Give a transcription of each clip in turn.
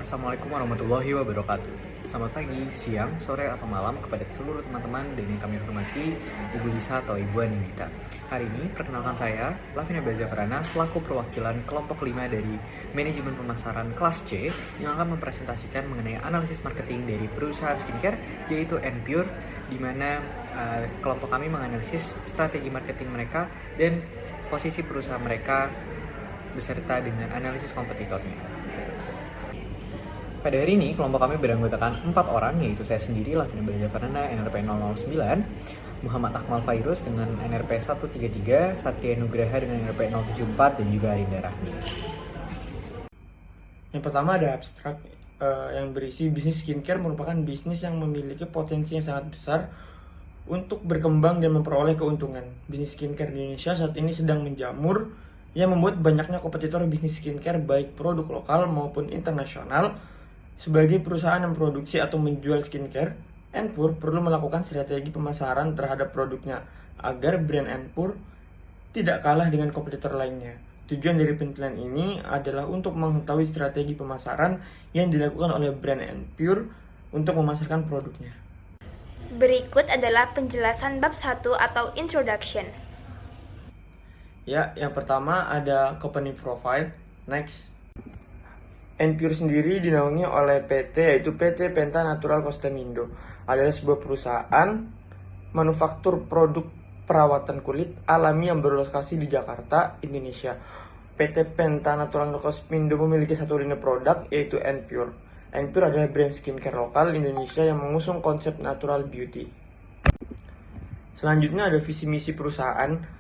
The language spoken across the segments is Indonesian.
Assalamualaikum warahmatullahi wabarakatuh. Selamat pagi, siang, sore, atau malam kepada seluruh teman-teman dan yang kami hormati Ibu Lisa atau Ibu Anindita. Hari ini perkenalkan saya, Lavina Bazaprana, selaku perwakilan kelompok 5 dari Manajemen Pemasaran kelas C yang akan mempresentasikan mengenai analisis marketing dari perusahaan skincare yaitu Enpure, di mana kelompok kami menganalisis strategi marketing mereka dan posisi perusahaan mereka beserta dengan analisis kompetitornya. Pada hari ini, kelompok kami beranggotakan 4 orang, yaitu saya sendiri, Lavina Bazaprana, NRP 009, Muhammad Akmal Fairuz dengan NRP 133, Satria Nugraha dengan NRP 074, dan juga Arinda Rahmi. Yang pertama ada abstrak yang berisi bisnis skincare merupakan bisnis yang memiliki potensi yang sangat besar untuk berkembang dan memperoleh keuntungan. Bisnis skincare di Indonesia saat ini sedang menjamur yang membuat banyaknya kompetitor bisnis skincare baik produk lokal maupun internasional. Sebagai perusahaan yang memproduksi atau menjual skincare, Enpure perlu melakukan strategi pemasaran terhadap produknya agar brand Enpure tidak kalah dengan kompetitor lainnya. Tujuan dari penelitian ini adalah untuk mengetahui strategi pemasaran yang dilakukan oleh brand Enpure untuk memasarkan produknya. Berikut adalah penjelasan bab 1 atau introduction. Ya, yang pertama ada company profile. Next. Enpure sendiri dinaungi oleh PT, yaitu PT Penta Natural Cosmetindo. Adalah sebuah perusahaan manufaktur produk perawatan kulit alami yang berlokasi di Jakarta, Indonesia. PT Penta Natural Cosmetindo memiliki satu linea produk, yaitu Enpure. Enpure adalah brand skincare lokal Indonesia yang mengusung konsep natural beauty. Selanjutnya ada visi misi perusahaan.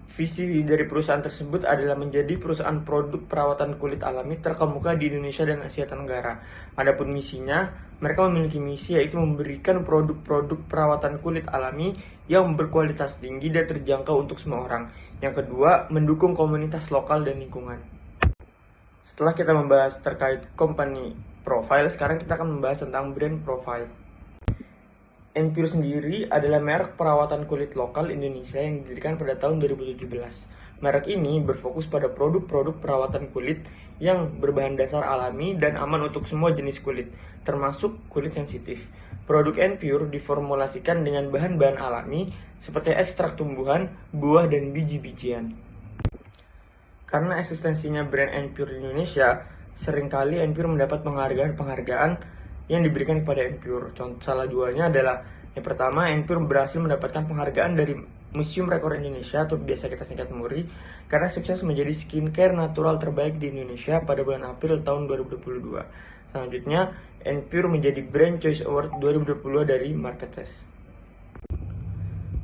Visi dari perusahaan tersebut adalah menjadi perusahaan produk perawatan kulit alami terkemuka di Indonesia dan Asia Tenggara. Adapun misinya, mereka memiliki misi yaitu memberikan produk-produk perawatan kulit alami yang berkualitas tinggi dan terjangkau untuk semua orang. Yang kedua, mendukung komunitas lokal dan lingkungan. Setelah kita membahas terkait company profile, sekarang kita akan membahas tentang brand profile. Enpure sendiri adalah merek perawatan kulit lokal Indonesia yang didirikan pada tahun 2017. Merek ini berfokus pada produk-produk perawatan kulit yang berbahan dasar alami dan aman untuk semua jenis kulit, termasuk kulit sensitif. Produk Enpure diformulasikan dengan bahan-bahan alami seperti ekstrak tumbuhan, buah, dan biji-bijian. Karena eksistensinya brand Enpure di Indonesia, seringkali Enpure mendapat penghargaan yang diberikan kepada Enpure. Contoh salah duanya adalah yang pertama, Enpure berhasil mendapatkan penghargaan dari Museum Rekor Indonesia atau biasa kita singkat MURI karena sukses menjadi skincare natural terbaik di Indonesia pada bulan April tahun 2022. Selanjutnya, Enpure menjadi Brand Choice Award 2020 dari Marketes.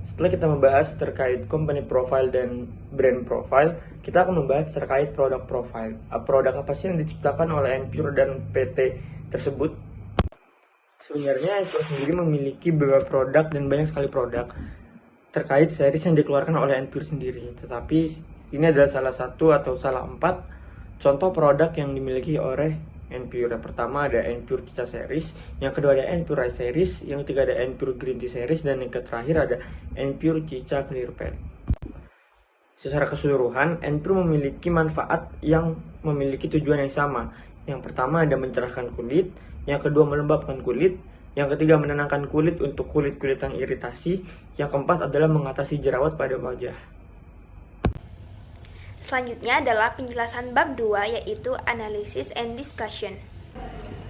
Setelah kita membahas terkait company profile dan brand profile, kita akan membahas terkait product profile. Produk apa sih yang diciptakan oleh Enpure dan PT tersebut? Sebenarnya Enpure sendiri memiliki beberapa produk dan banyak sekali produk terkait series yang dikeluarkan oleh Enpure sendiri. Tetapi ini adalah salah satu atau salah 4 contoh produk yang dimiliki oleh Enpure. Yang pertama ada Enpure Cica Series, yang kedua ada Enpure Ice Series, yang ketiga ada Enpure Green Tea Series, dan yang terakhir ada Enpure Cica Clear Pad. Secara keseluruhan, Enpure memiliki manfaat yang memiliki tujuan yang sama. Yang pertama ada mencerahkan kulit, yang kedua melembabkan kulit, yang ketiga menenangkan kulit untuk kulit-kulit yang iritasi, yang keempat adalah mengatasi jerawat pada wajah. Selanjutnya adalah penjelasan bab 2 yaitu analysis and discussion.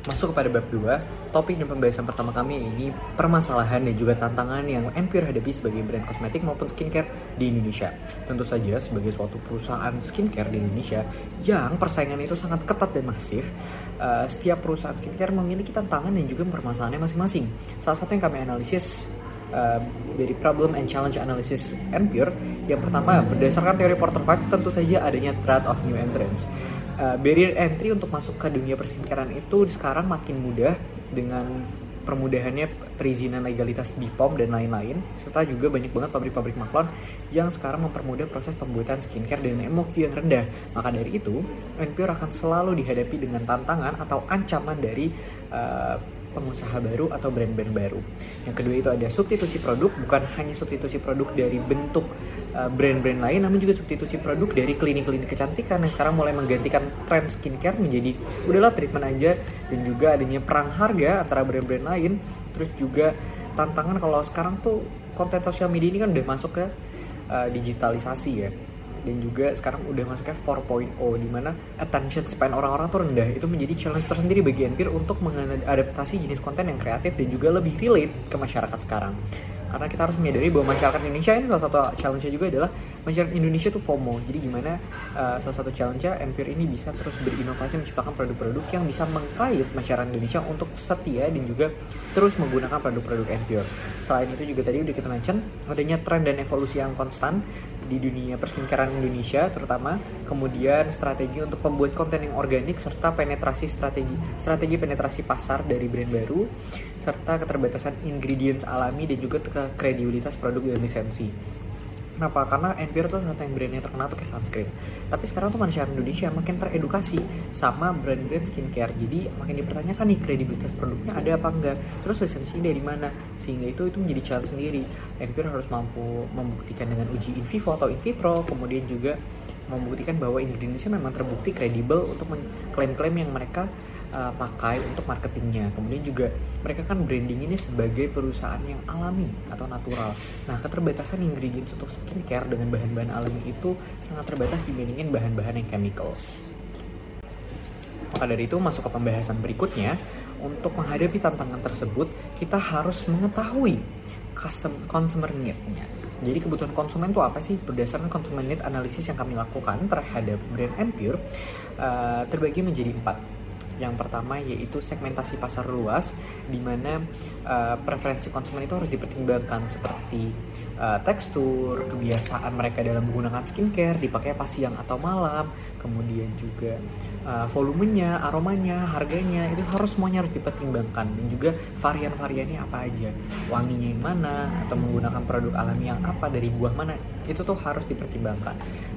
Masuk kepada bab 2, topik dan pembahasan pertama kami ini permasalahan dan juga tantangan yang Enpure hadapi sebagai brand kosmetik maupun skincare di Indonesia. Tentu saja sebagai suatu perusahaan skincare di Indonesia yang persaingan itu sangat ketat dan masif, setiap perusahaan skincare memiliki tantangan dan juga permasalahannya masing-masing. Salah satu yang kami analisis dari problem and challenge analysis Enpure, yang pertama berdasarkan teori Porter 5 tentu saja adanya threat of new entrants. Barrier entry untuk masuk ke dunia perskincarean itu sekarang makin mudah dengan permudahannya perizinan legalitas BPOM dan lain-lain, serta juga banyak banget pabrik-pabrik maklon yang sekarang mempermudah proses pembuatan skincare dengan MOQ yang rendah. Maka dari itu, Enpure akan selalu dihadapi dengan tantangan atau ancaman dari pengusaha baru atau brand-brand baru. Yang kedua itu ada substitusi produk, bukan hanya substitusi produk dari bentuk brand-brand lain, namun juga substitusi produk dari klinik-klinik kecantikan yang sekarang mulai menggantikan tren skincare menjadi udahlah treatment aja, dan juga adanya perang harga antara brand-brand lain. Terus juga tantangan kalau sekarang tuh konten sosial media ini kan udah masuk ke digitalisasi ya, dan juga sekarang udah masuknya 4.0 di mana attention span orang-orang tuh rendah. Itu menjadi challenge tersendiri bagi Anpir untuk mengadaptasi jenis konten yang kreatif dan juga lebih relate ke masyarakat sekarang. Karena kita harus menyadari bahwa masyarakat Indonesia ini salah satu challenge-nya juga adalah masyarakat Indonesia tuh FOMO. Jadi gimana salah satu challenge-nya Anpir ini bisa terus berinovasi menciptakan produk-produk yang bisa mengkait masyarakat Indonesia untuk setia dan juga terus menggunakan produk-produk Anpir. Selain itu juga tadi udah kita mention adanya tren dan evolusi yang konstan di dunia perskincarean Indonesia terutama, kemudian strategi untuk membuat konten yang organik, serta strategi penetrasi pasar dari brand baru, serta keterbatasan ingredients alami dan juga kredibilitas produk dan lisensi. Kenapa? Karena Anpir tuh satu yang brand yang terkenal tuh kayak sunscreen. Tapi sekarang tuh masyarakat Indonesia makin teredukasi sama brand-brand skincare. Jadi makin dipertanyakan nih kredibilitas produknya ada apa enggak, terus lisensinya dari mana, sehingga itu menjadi challenge sendiri. Anpir harus mampu membuktikan dengan uji in vivo atau in vitro, kemudian juga membuktikan bahwa ingredientsnya memang terbukti kredibel untuk klaim-klaim yang mereka pakai untuk marketingnya. Kemudian juga mereka kan branding ini sebagai perusahaan yang alami atau natural. Nah, keterbatasan ingredients untuk skincare dengan bahan-bahan alami itu sangat terbatas dibandingin bahan-bahan yang chemicals. Maka dari itu masuk ke pembahasan berikutnya. Untuk menghadapi tantangan tersebut, kita harus mengetahui consumer need-nya. Jadi kebutuhan konsumen itu apa sih? Berdasarkan consumer need analisis yang kami lakukan terhadap brand Anpir terbagi menjadi 4. Yang pertama yaitu segmentasi pasar luas, di mana preferensi konsumen itu harus dipertimbangkan seperti tekstur, kebiasaan mereka dalam menggunakan skincare, dipakai pas siang atau malam, kemudian juga volumenya, aromanya, harganya, itu semuanya harus dipertimbangkan, dan juga varian-variannya apa aja, wanginya yang mana, atau menggunakan produk alami yang apa, dari buah mana, itu tuh harus dipertimbangkan.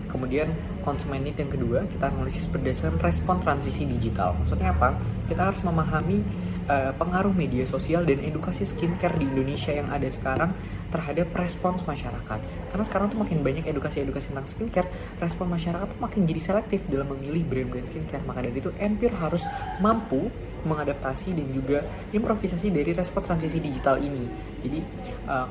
Kemudian konsumen need yang kedua, kita analisis berdasarkan respon transisi digital. Maksudnya apa? Kita harus memahami pengaruh media sosial dan edukasi skincare di Indonesia yang ada sekarang terhadap respons masyarakat. Karena sekarang tuh makin banyak edukasi-edukasi tentang skincare, respon masyarakat tuh makin jadi selektif dalam memilih brand-brand skincare. Maka dari itu Anpir harus mampu mengadaptasi dan juga improvisasi dari respon transisi digital ini. Jadi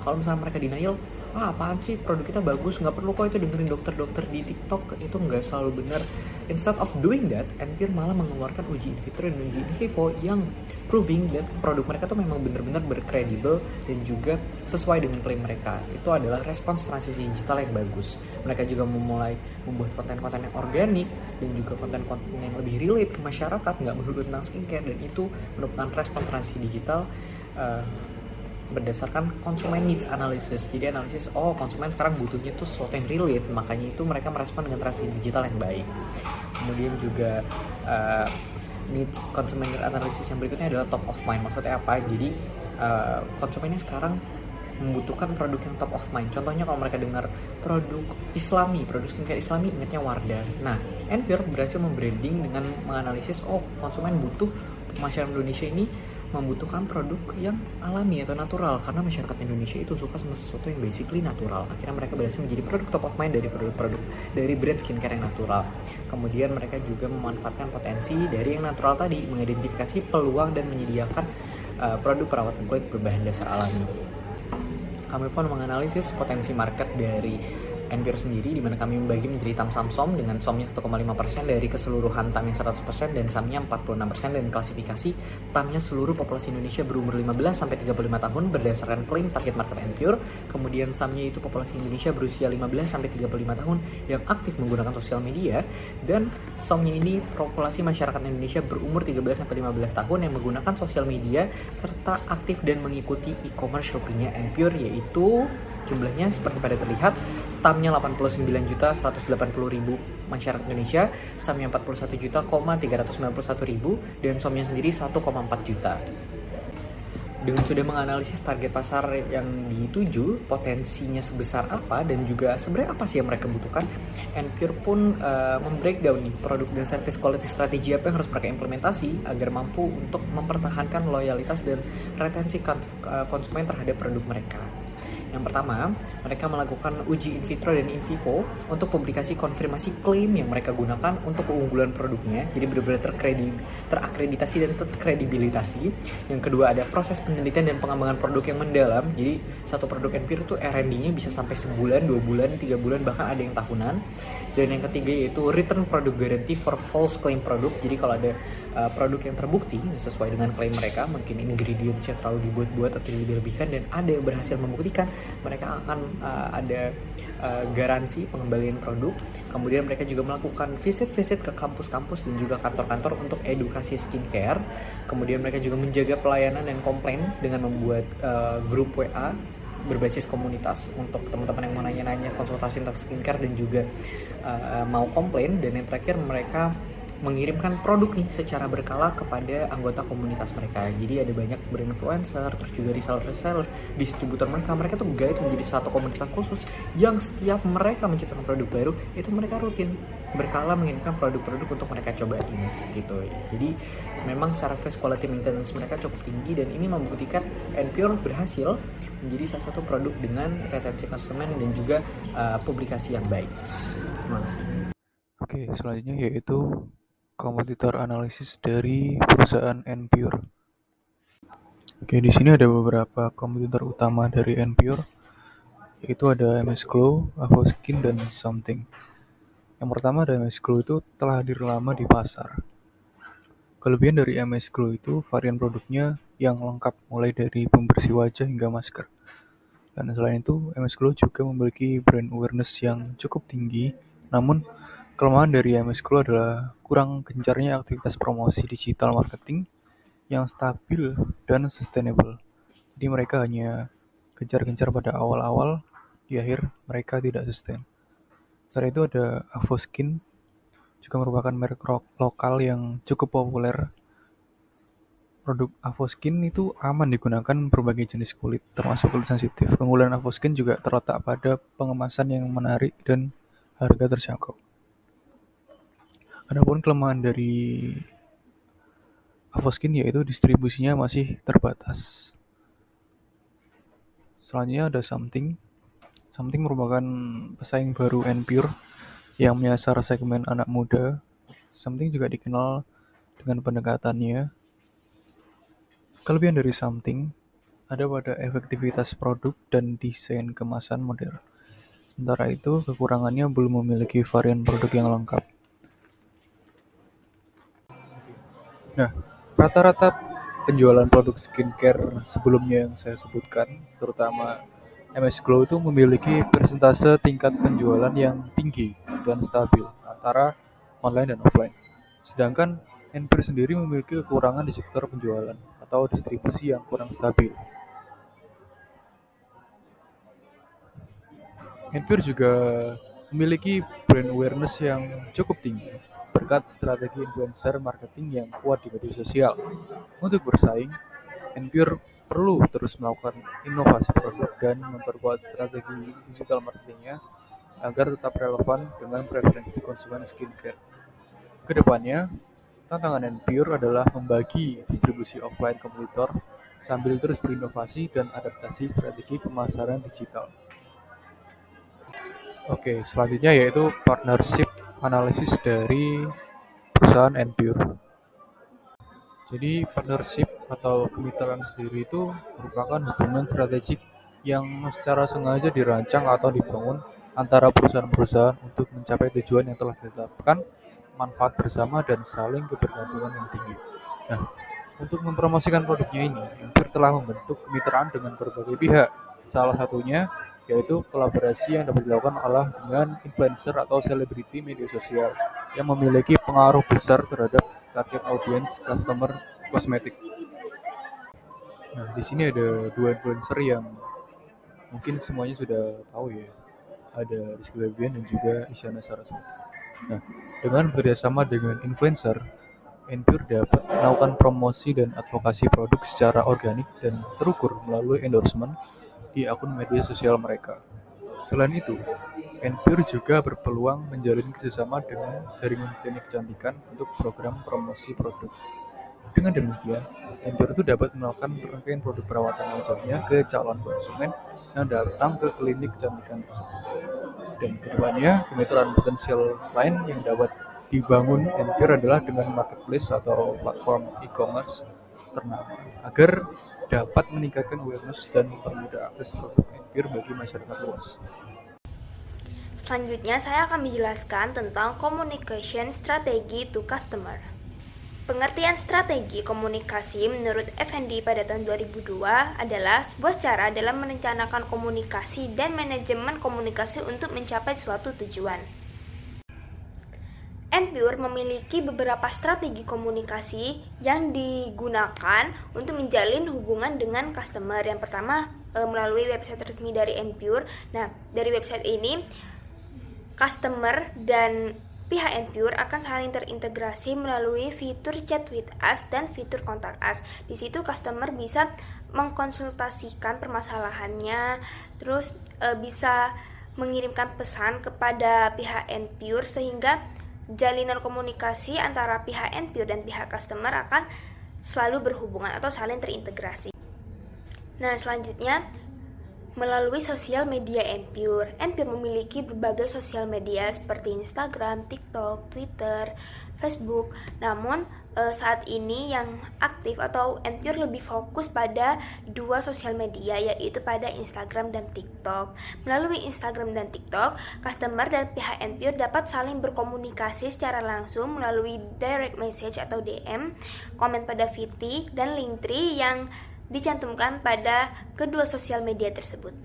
kalau misalnya mereka denial, apaan sih produk kita bagus, nggak perlu kok itu dengerin dokter-dokter di TikTok, itu nggak selalu benar. Instead of doing that, Anpir malah mengeluarkan uji in vitro dan uji in vivo yang proving that produk mereka tuh memang benar-benar berkredibel dan juga sesuai dengan klaim mereka. Itu adalah respons transisi digital yang bagus. Mereka juga memulai membuat konten-konten yang organik dan juga konten-konten yang lebih relate ke masyarakat, nggak melulu tentang skincare, dan itu merupakan respons transisi digital berdasarkan consumer needs analysis. Jadi analisis, konsumen sekarang butuhnya tuh sesuatu yang relate, makanya itu mereka merespon dengan transisi digital yang baik. Kemudian juga needs consumer analysis yang berikutnya adalah top of mind. Maksudnya apa? Jadi konsumennya sekarang membutuhkan produk yang top of mind. Contohnya kalau mereka dengar produk Islami, produk skincare Islami, ingatnya Wardah. Nah, Anpir berhasil membranding dengan menganalisis, konsumen butuh, masyarakat Indonesia ini membutuhkan produk yang alami atau natural, karena masyarakat Indonesia itu suka sama sesuatu yang basically natural. Akhirnya mereka berhasil menjadi produk top of mind dari produk-produk dari brand skincare yang natural. Kemudian mereka juga memanfaatkan potensi dari yang natural tadi, mengidentifikasi peluang dan menyediakan produk perawatan kulit berbahan dasar alami. Kami pun menganalisis potensi market dari Anpir sendiri, di mana kami membagi menjadi tam SAM dengan SOM-nya 1,5% dari keseluruhan TAM yang 100% dan SAM-nya 46%, dan klasifikasi TAM-nya seluruh populasi Indonesia berumur 15-35 tahun berdasarkan klaim target market Anpir. Kemudian SAM-nya itu populasi Indonesia berusia 15-35 tahun yang aktif menggunakan sosial media, dan SOM-nya ini populasi masyarakat Indonesia berumur 13-15 tahun yang menggunakan sosial media serta aktif dan mengikuti e-commerce Shopee-nya Anpir, yaitu jumlahnya seperti pada terlihat, TAM-nya 89.180.000 masyarakat Indonesia, SAM-nya 41.391.000, dan SOM-nya sendiri 1,4 juta. Dengan sudah menganalisis target pasar yang dituju, potensinya sebesar apa, dan juga sebenarnya apa sih yang mereka butuhkan, Enpure pun membreakdown nih produk dan service quality strategi apa yang harus mereka implementasi agar mampu untuk mempertahankan loyalitas dan retensi konsumen terhadap produk mereka. Yang pertama, mereka melakukan uji in vitro dan in vivo untuk publikasi konfirmasi klaim yang mereka gunakan untuk keunggulan produknya. Jadi benar-benar terakreditasi dan terkredibilitasi. Yang kedua, ada proses penelitian dan pengembangan produk yang mendalam. Jadi satu produk Enpure itu R&D-nya bisa sampai sebulan, 2 bulan, 3 bulan, bahkan ada yang tahunan. Dan yang ketiga yaitu return product guarantee for false claim product. Jadi kalau ada produk yang terbukti sesuai dengan klaim mereka, mungkin ingredientsnya terlalu dibuat-buat atau dilebih-lebihkan dan ada yang berhasil membuktikan, mereka akan ada garansi pengembalian produk. Kemudian mereka juga melakukan visit-visit ke kampus-kampus dan juga kantor-kantor untuk edukasi skincare. Kemudian mereka juga menjaga pelayanan dan komplain dengan membuat grup WA berbasis komunitas untuk teman-teman yang mau nanya-nanya konsultasi tentang skincare dan juga mau komplain. Dan yang terakhir, mereka mengirimkan produk nih secara berkala kepada anggota komunitas mereka. Jadi ada banyak brand influencer, terus juga reseller, distributor mereka tuh guide menjadi satu komunitas khusus yang setiap mereka menciptakan produk baru, itu mereka rutin berkala mengirimkan produk-produk untuk mereka cobain gitu. Jadi memang service quality maintenance mereka cukup tinggi dan ini membuktikan Enpure berhasil menjadi salah satu produk dengan retensi konsumen dan juga publikasi yang baik. Terima kasih. Oke, selanjutnya yaitu kompetitor analisis dari perusahaan Enpure. Oke, di sini ada beberapa kompetitor utama dari Enpure, yaitu ada MS Glow, Avoskin, dan Something. Yang pertama ada MS Glow, itu telah hadir lama di pasar. Kelebihan dari MS Glow itu varian produknya yang lengkap, mulai dari pembersih wajah hingga masker. Dan selain itu, MS Glow juga memiliki brand awareness yang cukup tinggi, namun kelemahan dari MS Glow adalah kurang gencarnya aktivitas promosi digital marketing yang stabil dan sustainable. Jadi mereka hanya gencar-gencar pada awal-awal, di akhir mereka tidak sustain. Selain itu ada Avoskin, juga merupakan merek lokal yang cukup populer. Produk Avoskin itu aman digunakan berbagai jenis kulit, termasuk kulit sensitif. Keunggulan Avoskin juga terletak pada pengemasan yang menarik dan harga terjangkau. Adapun kelemahan dari Avoskin yaitu distribusinya masih terbatas. Selanjutnya ada Something. Something merupakan pesaing baru Enpure yang menyasar segmen anak muda. Something juga dikenal dengan pendekatannya. Kelebihan dari Something ada pada efektivitas produk dan desain kemasan modern. Sementara itu, kekurangannya belum memiliki varian produk yang lengkap. Nah, rata-rata penjualan produk skincare sebelumnya yang saya sebutkan, terutama MS Glow, itu memiliki persentase tingkat penjualan yang tinggi dan stabil antara online dan offline. Sedangkan Enpure sendiri memiliki kekurangan di sektor penjualan atau distribusi yang kurang stabil. Enpure juga memiliki brand awareness yang cukup tinggi berkat strategi influencer marketing yang kuat di media sosial. Untuk bersaing, Enpure perlu terus melakukan inovasi produk dan memperkuat strategi digital marketingnya agar tetap relevan dengan preferensi konsumen skincare. Kedepannya, tantangan Enpure adalah membagi distribusi offline kompetitor sambil terus berinovasi dan adaptasi strategi pemasaran digital. Oke, selanjutnya yaitu partnership analisis dari perusahaan Enpure. Jadi partnership atau kemitraan sendiri itu merupakan hubungan strategik yang secara sengaja dirancang atau dibangun antara perusahaan-perusahaan untuk mencapai tujuan yang telah ditetapkan, manfaat bersama, dan saling kebergantungan yang tinggi. Nah, untuk mempromosikan produknya ini, Enpure telah membentuk kemitraan dengan berbagai pihak. Salah satunya yaitu kolaborasi yang dapat dilakukan dengan influencer atau selebriti media sosial yang memiliki pengaruh besar terhadap target audiens customer kosmetik. Nah, di sini ada dua influencer yang mungkin semuanya sudah tahu ya. Ada Rizky Febian dan juga Isyana Saraswati. Nah, dengan bekerjasama dengan influencer, Enpure dapat melakukan promosi dan advokasi produk secara organik dan terukur melalui endorsement di akun media sosial mereka. Selain itu, Enpure juga berpeluang menjalin kerjasama dengan jaringan klinik kecantikan untuk program promosi produk. Dengan demikian, Enpure itu dapat melakukan rangkaian produk perawatan wajahnya ke calon konsumen yang datang ke klinik kecantikan tersebut. Dan kedepannya, kemitraan potensial lain yang dapat dibangun Enpure adalah dengan marketplace atau platform e-commerce ternama agar dapat meningkatkan awareness dan mempermudah akses produk Enpure bagi masyarakat luas. Selanjutnya, saya akan menjelaskan tentang communication strategy to customer. Pengertian strategi komunikasi menurut Effendi pada tahun 2002 adalah sebuah cara dalam merencanakan komunikasi dan manajemen komunikasi untuk mencapai suatu tujuan. Enpure memiliki beberapa strategi komunikasi yang digunakan untuk menjalin hubungan dengan customer. Yang pertama, melalui website resmi dari Enpure. Nah, dari website ini customer dan pihak Enpure akan saling terintegrasi melalui fitur chat with us dan fitur contact us. Di situ customer bisa mengkonsultasikan permasalahannya, terus bisa mengirimkan pesan kepada pihak Enpure sehingga jalinan komunikasi antara pihak Enpure dan pihak customer akan selalu berhubungan atau saling terintegrasi. Nah, selanjutnya melalui sosial media Enpure. Enpure memiliki berbagai sosial media seperti Instagram, TikTok, Twitter, Facebook. Namun saat ini yang aktif atau Enpure lebih fokus pada dua sosial media, yaitu pada Instagram dan TikTok. Melalui Instagram dan TikTok, customer dan pihak Enpure dapat saling berkomunikasi secara langsung melalui direct message atau DM, komen pada VT, dan Linktree yang dicantumkan pada kedua sosial media tersebut.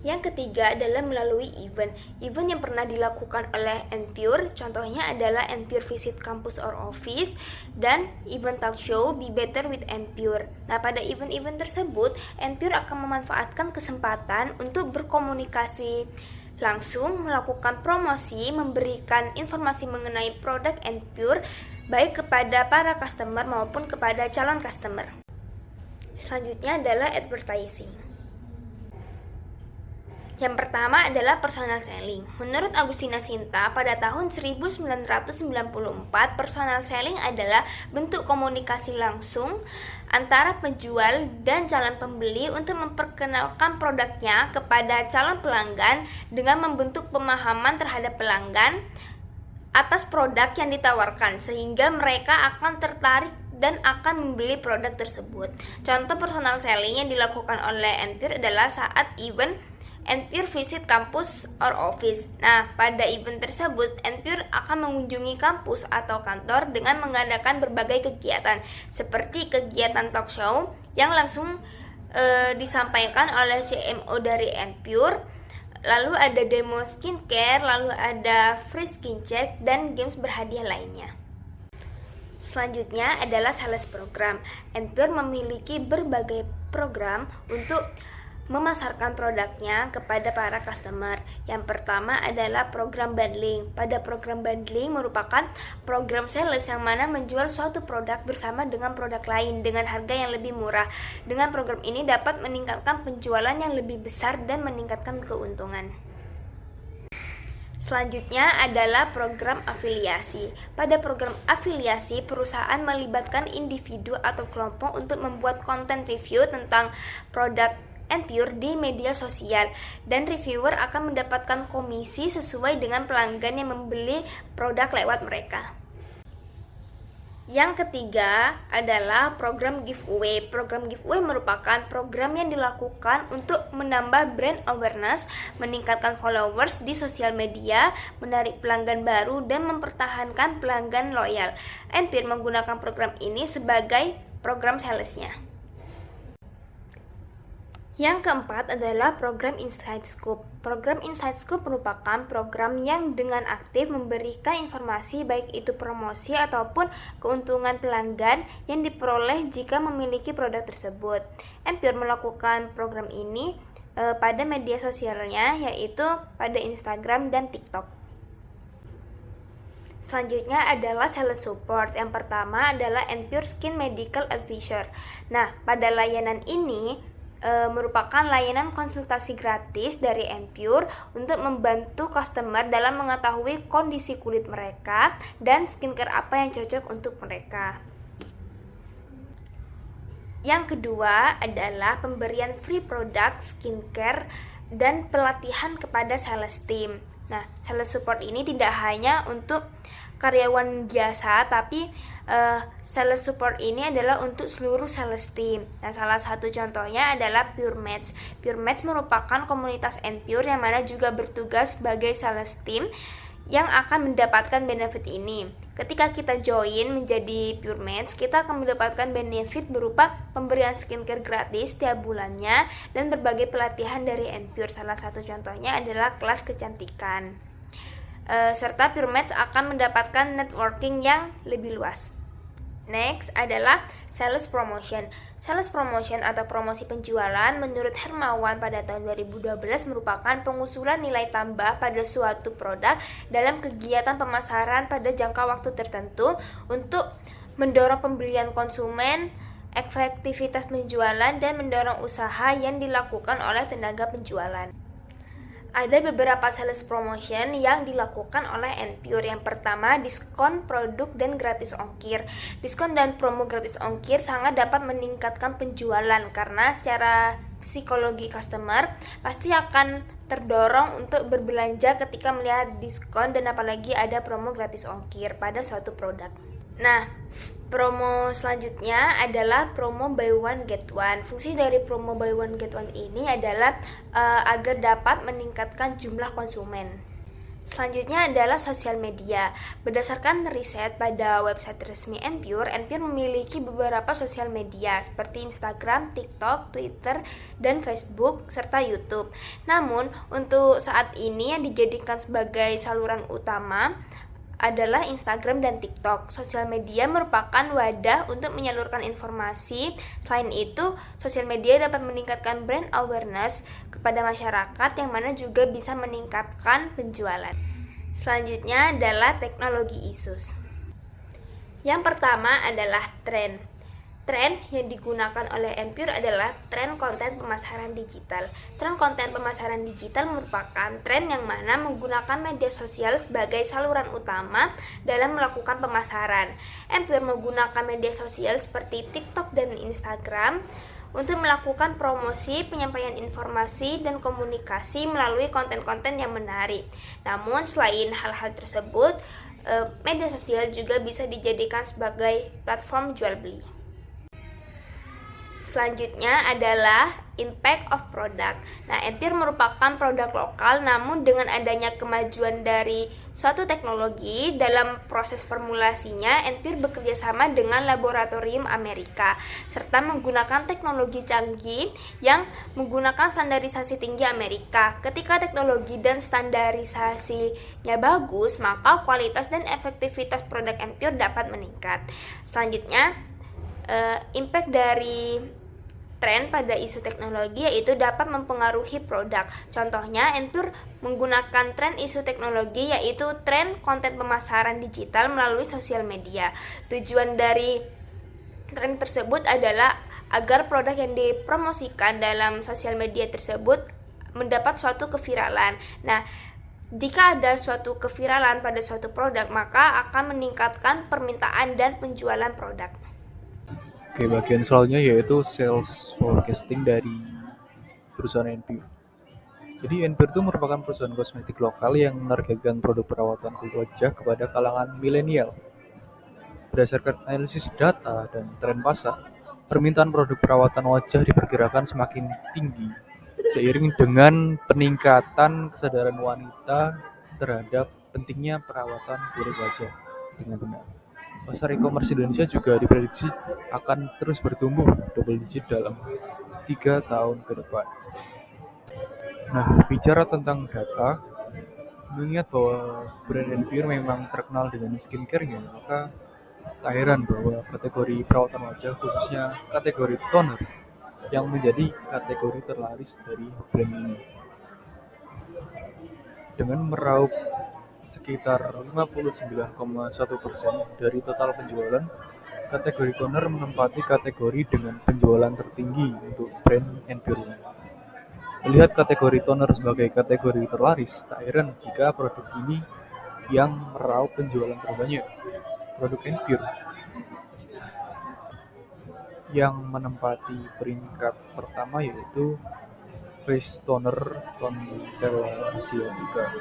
Yang ketiga adalah melalui event. Event yang pernah dilakukan oleh Enpure, contohnya adalah Enpure Visit Campus or Office dan event talk show Be Better with Enpure. Nah, pada event-event tersebut, Enpure akan memanfaatkan kesempatan untuk berkomunikasi langsung, melakukan promosi, memberikan informasi mengenai produk Enpure baik kepada para customer maupun kepada calon customer. Selanjutnya adalah advertising. Yang pertama adalah personal selling. Menurut Agustina Sinta, pada tahun 1994, personal selling adalah bentuk komunikasi langsung antara penjual dan calon pembeli untuk memperkenalkan produknya kepada calon pelanggan dengan membentuk pemahaman terhadap pelanggan atas produk yang ditawarkan sehingga mereka akan tertarik dan akan membeli produk tersebut. Contoh personal selling yang dilakukan oleh Enpure adalah saat event Enpure Visit Campus or Office. Nah, pada event tersebut, Enpure akan mengunjungi kampus atau kantor dengan mengadakan berbagai kegiatan, seperti kegiatan talk show yang langsung disampaikan oleh CMO dari Enpure, lalu ada demo skincare, lalu ada free skin check, dan games berhadiah lainnya. Selanjutnya adalah sales program. Enpure memiliki berbagai program untuk memasarkan produknya kepada para customer. Yang pertama adalah program bundling. Pada program bundling merupakan program sales yang mana menjual suatu produk bersama dengan produk lain dengan harga yang lebih murah. Dengan program ini dapat meningkatkan penjualan yang lebih besar dan meningkatkan keuntungan. Selanjutnya adalah program afiliasi. Pada program afiliasi, perusahaan melibatkan individu atau kelompok untuk membuat konten review tentang produk Enpure di media sosial, dan reviewer akan mendapatkan komisi sesuai dengan pelanggan yang membeli produk lewat mereka. Yang ketiga adalah program giveaway. Program giveaway merupakan program yang dilakukan untuk menambah brand awareness, meningkatkan followers di sosial media, menarik pelanggan baru, dan mempertahankan pelanggan loyal. Enpure menggunakan program ini sebagai program salesnya. Yang keempat adalah program Inside Scoop. Program Inside Scoop merupakan program yang dengan aktif memberikan informasi baik itu promosi ataupun keuntungan pelanggan yang diperoleh jika memiliki produk tersebut. Enpure melakukan program ini pada media sosialnya, yaitu pada Instagram dan TikTok. Selanjutnya adalah sales support. Yang pertama adalah NPure Skin Medical Advisor. Nah, pada layanan ini merupakan layanan konsultasi gratis dari NPure untuk membantu customer dalam mengetahui kondisi kulit mereka dan skincare apa yang cocok untuk mereka. Yang kedua adalah pemberian free produk skincare dan pelatihan kepada sales team. Nah, sales support ini tidak hanya untuk karyawan biasa, tapi sales support ini adalah untuk seluruh sales team. Nah, salah satu contohnya adalah Pure Match. Pure Match merupakan komunitas NPure yang mana juga bertugas sebagai sales team yang akan mendapatkan benefit ini. Ketika kita join menjadi Pure Match, kita akan mendapatkan benefit berupa pemberian skincare gratis setiap bulannya dan berbagai pelatihan dari NPure. Salah satu contohnya adalah kelas kecantikan. Serta Pure Match akan mendapatkan networking yang lebih luas. Next adalah sales promotion. Sales promotion atau promosi penjualan menurut Hermawan pada tahun 2012 merupakan pengusulan nilai tambah pada suatu produk dalam kegiatan pemasaran pada jangka waktu tertentu untuk mendorong pembelian konsumen, efektivitas penjualan, dan mendorong usaha yang dilakukan oleh tenaga penjualan. Ada beberapa sales promotion yang dilakukan oleh NPure. Yang pertama, diskon produk dan gratis ongkir. Diskon dan promo gratis ongkir sangat dapat meningkatkan penjualan karena secara psikologi customer pasti akan terdorong untuk berbelanja ketika melihat diskon dan apalagi ada promo gratis ongkir pada suatu produk. Nah, promo selanjutnya adalah promo buy one get one. Fungsi dari promo buy one get one ini adalah agar dapat meningkatkan jumlah konsumen. Selanjutnya adalah sosial media. Berdasarkan riset pada website resmi NPure, NPure memiliki beberapa sosial media seperti Instagram, TikTok, Twitter, dan Facebook, serta YouTube. Namun, untuk saat ini yang dijadikan sebagai saluran utama adalah Instagram dan TikTok. Sosial media merupakan wadah untuk menyalurkan informasi. Selain itu, sosial media dapat meningkatkan brand awareness kepada masyarakat yang mana juga bisa meningkatkan penjualan. Selanjutnya adalah teknologi ISUS. Yang pertama adalah tren. Tren yang digunakan oleh NPure adalah tren konten pemasaran digital. Tren konten pemasaran digital merupakan tren yang mana menggunakan media sosial sebagai saluran utama dalam melakukan pemasaran. NPure menggunakan media sosial seperti TikTok dan Instagram untuk melakukan promosi, penyampaian informasi, dan komunikasi melalui konten-konten yang menarik. Namun, selain hal-hal tersebut, media sosial juga bisa dijadikan sebagai platform jual beli. Selanjutnya adalah impact of product. Nah, NPure merupakan produk lokal, namun dengan adanya kemajuan dari suatu teknologi dalam proses formulasinya, NPure bekerjasama dengan laboratorium Amerika, serta menggunakan teknologi canggih yang menggunakan standarisasi tinggi Amerika. Ketika teknologi dan standarisasinya bagus, maka kualitas dan efektivitas produk NPure dapat meningkat. Selanjutnya, impact dari tren pada isu teknologi yaitu dapat mempengaruhi produk. Contohnya, NPure menggunakan tren isu teknologi yaitu tren konten pemasaran digital melalui sosial media. Tujuan dari tren tersebut adalah agar produk yang dipromosikan dalam sosial media tersebut mendapat suatu keviralan. Nah, jika ada suatu keviralan pada suatu produk, maka akan meningkatkan permintaan dan penjualan produk. Oke, bagian selanjutnya yaitu sales forecasting dari perusahaan NPure. Jadi NPure itu merupakan perusahaan kosmetik lokal yang menargetkan produk perawatan kulit wajah kepada kalangan milenial. Berdasarkan analisis data dan tren pasar, permintaan produk perawatan wajah diperkirakan semakin tinggi seiring dengan peningkatan kesadaran wanita terhadap pentingnya perawatan kulit wajah dengan benar. Pasar e-commerce Indonesia juga diprediksi akan terus bertumbuh double digit dalam 3 tahun ke depan. Nah, bicara tentang data, mengingat bahwa brand NPure memang terkenal dengan skincare-nya, maka tak heran bahwa kategori perawatan wajah, khususnya kategori toner, yang menjadi kategori terlaris dari brand ini. Dengan meraup sekitar 59,1% dari total penjualan. Kategori toner menempati kategori dengan penjualan tertinggi untuk brand Enpure ini. Melihat kategori toner sebagai kategori terlaris, tak heran jika produk ini yang meraup penjualan terbanyak. Produk Enpure yang menempati peringkat pertama yaitu Face Toner Tonella Asiatica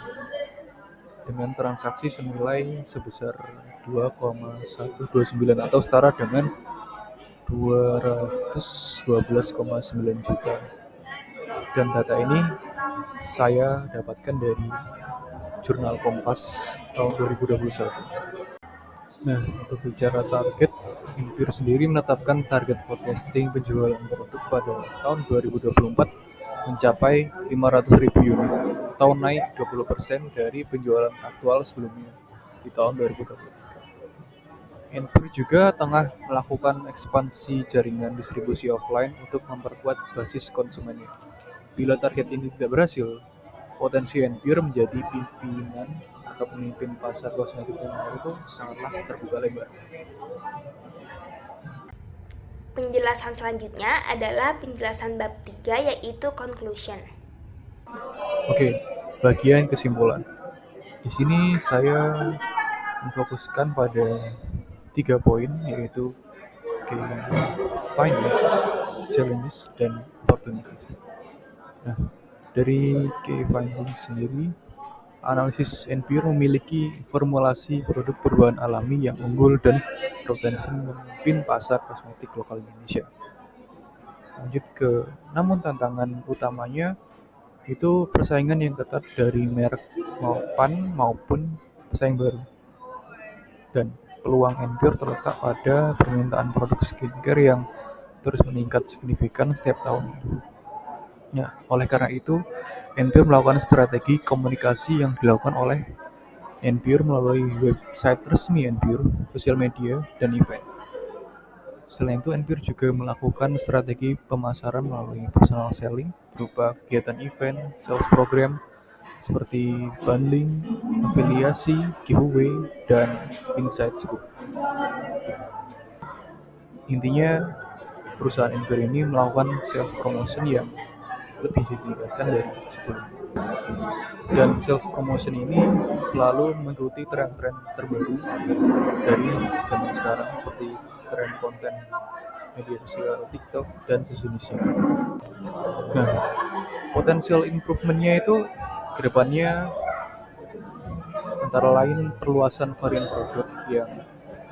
dengan transaksi senilai sebesar 2,129 atau setara dengan 212,9 juta. Dan data ini saya dapatkan dari Jurnal Kompas tahun 2021. Nah, untuk bicara target, Enpure sendiri menetapkan target forecasting penjualan produk pada tahun 2024 mencapai 500.000 unit atau naik 20% dari penjualan aktual sebelumnya di tahun 2023. Enpure juga tengah melakukan ekspansi jaringan distribusi offline untuk memperkuat basis konsumennya. Bila target ini tidak berhasil, potensi Enpure menjadi pimpinan atau pemimpin pasar kosmetik tanah air itu sangatlah terbuka lebar. Penjelasan selanjutnya adalah penjelasan bab 3 yaitu conclusion. Oke, bagian kesimpulan. Di sini saya memfokuskan pada 3 poin yaitu key findings, challenges, dan opportunities. Nah, dari key findings sendiri, analisis Enpure memiliki formulasi produk berbahan alami yang unggul dan berpotensi memimpin pasar kosmetik lokal Indonesia. Lanjut namun tantangan utamanya itu persaingan yang ketat dari merek maupun pesaing baru. Dan peluang Enpure terletak pada permintaan produk skincare yang terus meningkat signifikan setiap tahun. Ya, oleh karena itu, Enpure melakukan strategi komunikasi yang dilakukan oleh Enpure melalui website resmi Enpure, sosial media, dan event. Selain itu, Enpure juga melakukan strategi pemasaran melalui personal selling berupa kegiatan event, sales program seperti bundling, afiliasi, giveaway, dan inside scoop. Intinya, perusahaan Enpure ini melakukan sales promotion yang lebih ditingkatkan dari sebelumnya. Dan sales promotion ini selalu mengikuti tren-tren terbaru dari zaman sekarang seperti tren konten media sosial TikTok dan sejenisnya. Nah, potensial improvementnya itu kedepannya antara lain perluasan varian produk yang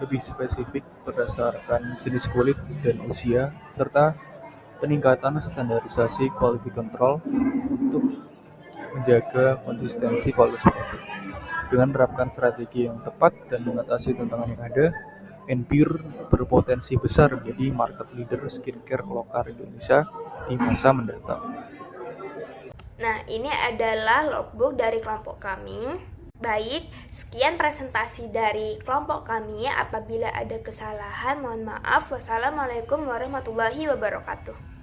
lebih spesifik berdasarkan jenis kulit dan usia, serta peningkatan standarisasi quality control untuk menjaga konsistensi kualitas produk. Dengan menerapkan strategi yang tepat dan mengatasi tantangan yang ada, Enpure berpotensi besar menjadi market leader skincare lokal Indonesia di masa mendatang. Nah, ini adalah logbook dari kelompok kami. Baik, sekian presentasi dari kelompok kami. Apabila ada kesalahan, mohon maaf. Wassalamualaikum warahmatullahi wabarakatuh.